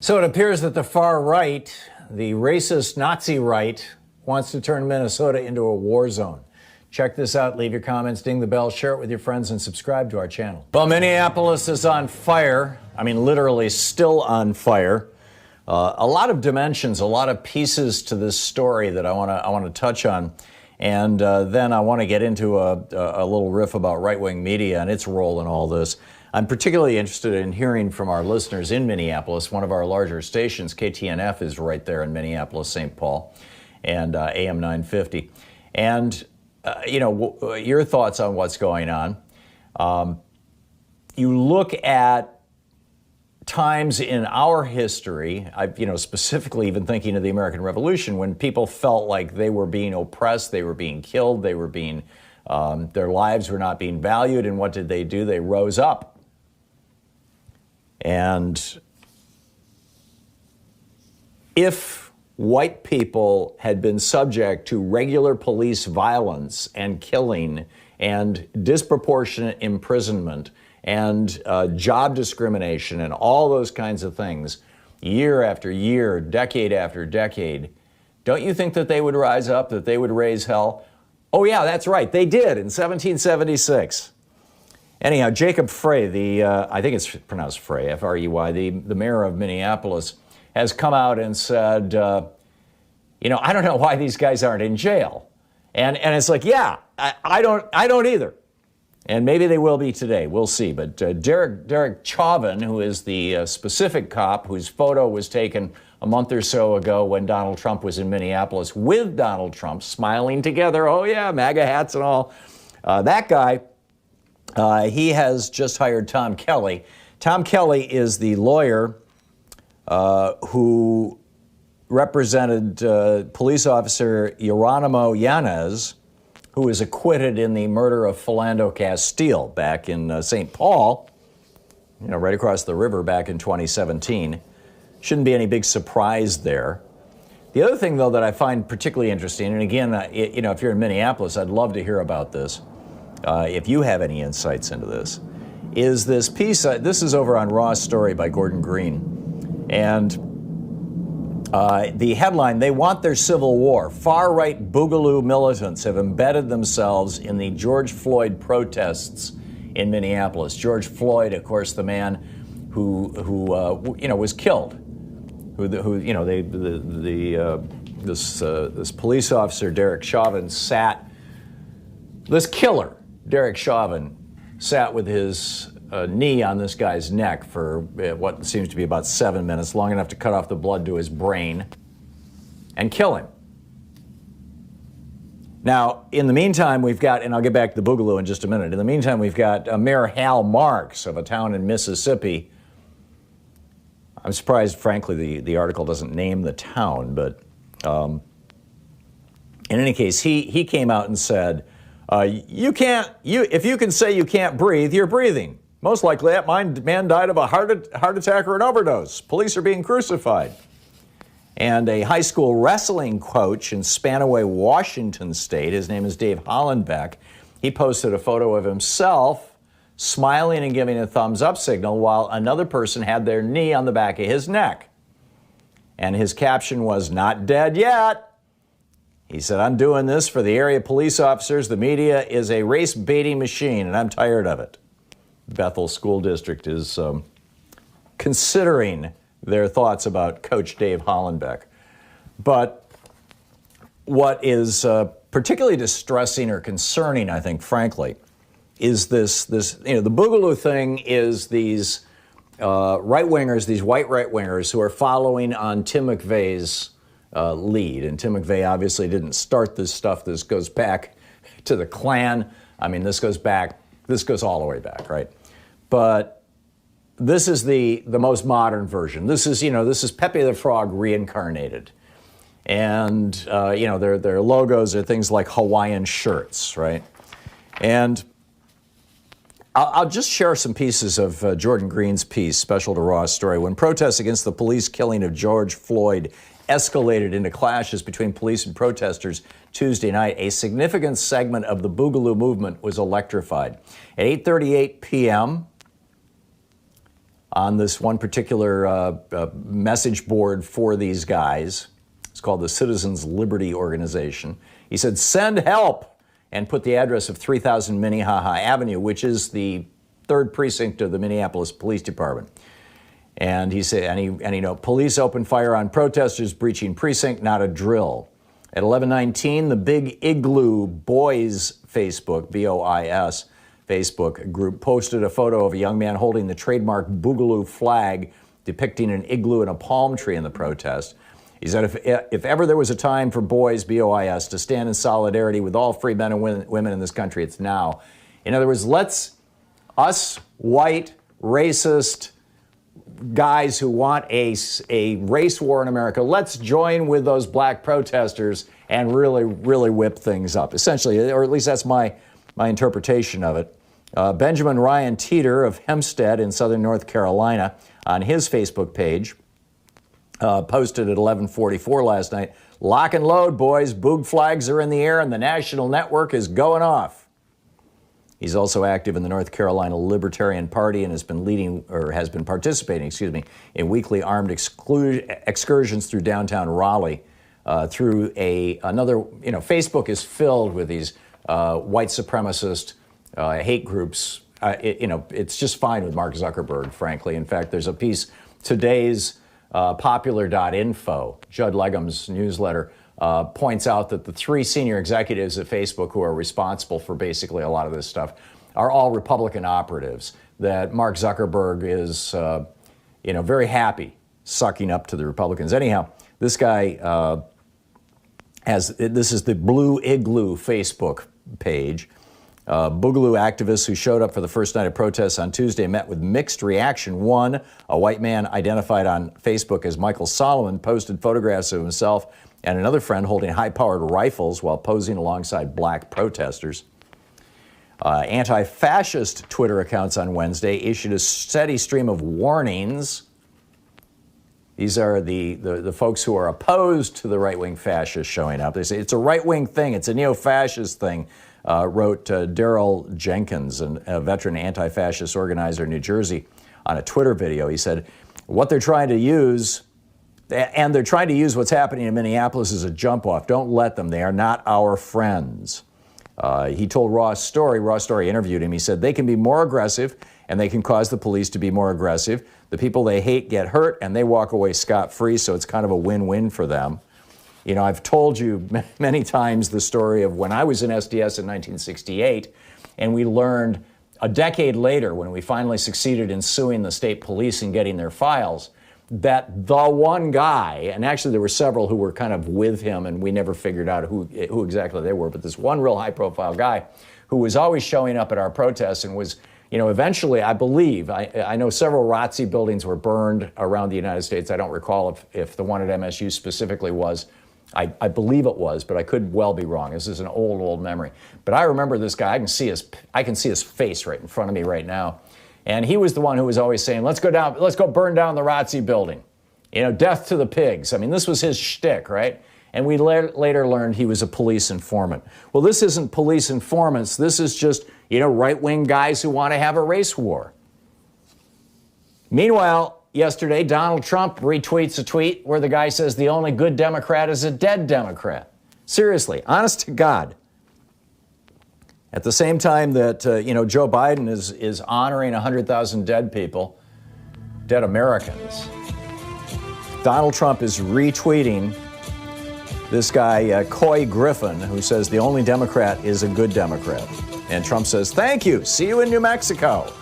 So it appears that the far right, the racist Nazi right, wants to turn Minnesota into a war zone. Check this out. Leave your comments, ding the bell, share it with your friends, and subscribe to our channel. Well, Minneapolis is on fire. I mean, literally still on fire. A lot of dimensions, a lot of pieces to this story that I want to touch on. And then I want to get into a little riff about right-wing media and its role in all this. I'm particularly interested in hearing from our listeners in Minneapolis. One of our larger stations, KTNF, is right there in Minneapolis, St. Paul, and AM 950. And, your thoughts on what's going on. You look at times in our history, specifically even thinking of the American Revolution, when people felt like they were being oppressed, they were being killed, they were being, their lives were not being valued, and what did? They rose up. And if white people had been subject to regular police violence and killing and disproportionate imprisonment and job discrimination and all those kinds of things, year after year, decade after decade, don't you think that they would rise up, that they would raise hell? Oh yeah, that's right, they did in 1776. Anyhow, Jacob Frey, I think it's pronounced Frey, F-R-E-Y, the mayor of Minneapolis, has come out and said, I don't know why these guys aren't in jail. And it's like, yeah, I don't either. And maybe they will be today. We'll see. But Derek Chauvin, who is the specific cop whose photo was taken a month or so ago when Donald Trump was in Minneapolis with Donald Trump, smiling together, oh yeah, MAGA hats and all, that guy, he has just hired Tom Kelly. Tom Kelly is the lawyer who represented police officer Geronimo Yanez, who was acquitted in the murder of Philando Castile back in St. Paul, right across the river back in 2017. Shouldn't be any big surprise there. The other thing, though, that I find particularly interesting, and again, if you're in Minneapolis, I'd love to hear about this. If you have any insights into this, is this piece, this is over on Raw's Story by Gordon Green. And the headline, they want their civil war. Far-right boogaloo militants have embedded themselves in the George Floyd protests in Minneapolis. George Floyd, of course, the man who was killed. This police officer, Derek Chauvin, Derek Chauvin sat with his knee on this guy's neck for what seems to be about 7 minutes, long enough to cut off the blood to his brain and kill him. Now, in the meantime, we've got, and I'll get back to the boogaloo in just a minute. In the meantime, we've got Mayor Hal Marks of a town in Mississippi. I'm surprised, frankly, the article doesn't name the town, but in any case, he came out and said, if you can say you can't breathe, you're breathing. Most likely that man died of a heart attack or an overdose. Police are being crucified. And a high school wrestling coach in Spanaway, Washington State, his name is Dave Hollenbeck, he posted a photo of himself smiling and giving a thumbs up signal while another person had their knee on the back of his neck. And his caption was, "Not dead yet." He said, "I'm doing this for the area police officers. The media is a race-baiting machine, and I'm tired of it." Bethel School District is considering their thoughts about Coach Dave Hollenbeck. But what is particularly distressing or concerning, I think, frankly, is this the boogaloo thing is these right-wingers, these white right-wingers who are following on Tim McVeigh's lead. And Tim McVeigh obviously didn't start this stuff. This goes back to the Klan. I mean, this goes all the way back, right? But this is the most modern version. This is Pepe the Frog reincarnated. And, their logos are things like Hawaiian shirts, right? And I'll just share some pieces of Jordan Green's piece, special to Raw's Story. When protests against the police killing of George Floyd escalated into clashes between police and protesters Tuesday night, a significant segment of the Boogaloo movement was electrified. At 8:38 p.m., on this one particular message board for these guys. It's called the Citizens Liberty Organization. He said, "Send help," and put the address of 3000 Minnehaha Avenue, which is the 3rd precinct of the Minneapolis Police Department. And he said, police opened fire on protesters breaching precinct, not a drill. At 11:19, the Big Igloo Boys Facebook, BOIS, Facebook group posted a photo of a young man holding the trademark Boogaloo flag depicting an igloo and a palm tree in the protest. He said, if ever there was a time for boys, BOIS, to stand in solidarity with all free men and women in this country, it's now. In other words, us white, racist guys who want a race war in America, let's join with those black protesters and really, really whip things up, essentially, or at least that's my interpretation of it. Benjamin Ryan Teeter of Hempstead in southern North Carolina on his Facebook page posted at 11:44 last night, "Lock and load, boys. Boog flags are in the air and the national network is going off." He's also active in the North Carolina Libertarian Party and has been participating, in weekly armed excursions through downtown Raleigh. Facebook is filled with these white supremacist hate groups. It's just fine with Mark Zuckerberg, frankly. In fact, there's a piece, today's popular.info, Judd Legum's newsletter, points out that the 3 senior executives at Facebook who are responsible for basically a lot of this stuff are all Republican operatives, that Mark Zuckerberg is, very happy sucking up to the Republicans. Anyhow, this guy this is the Blue Igloo Facebook page. Boogaloo activists who showed up for the first night of protests on Tuesday met with mixed reaction. One, a white man identified on Facebook as Michael Solomon, posted photographs of himself and another friend holding high-powered rifles while posing alongside black protesters. Anti-fascist Twitter accounts on Wednesday issued a steady stream of warnings. These are the folks who are opposed to the right-wing fascists showing up. They say it's a right-wing thing, it's a neo-fascist thing, wrote Daryl Jenkins, a veteran anti-fascist organizer in New Jersey, on a Twitter video. He said, what they're trying to use, and they're trying to use what's happening in Minneapolis as a jump-off. Don't let them. They are not our friends. He told Ross Story interviewed him. He said, they can be more aggressive, and they can cause the police to be more aggressive. The people they hate get hurt, and they walk away scot-free, so it's kind of a win-win for them. I've told you many times the story of when I was in SDS in 1968, and we learned a decade later, when we finally succeeded in suing the state police and getting their files, that the one guy, and actually there were several who were kind of with him, and we never figured out who exactly they were, but this one real high-profile guy who was always showing up at our protests and was, eventually, I believe, I know several ROTC buildings were burned around the United States. I don't recall if the one at MSU specifically was. I believe it was, but I could well be wrong. This is an old memory. But I remember this guy. I can see his face right in front of me right now. And he was the one who was always saying, let's go burn down the ROTC building. Death to the pigs. I mean, this was his shtick, right? And we later learned he was a police informant. Well, this isn't police informants. This is just, right-wing guys who want to have a race war. Meanwhile, yesterday, Donald Trump retweets a tweet where the guy says the only good Democrat is a dead Democrat. Seriously, honest to God. At the same time that, Joe Biden is honoring 100,000 dead people, dead Americans, Donald Trump is retweeting this guy, Coy Griffin, who says the only Democrat is a good Democrat. And Trump says, thank you, see you in New Mexico.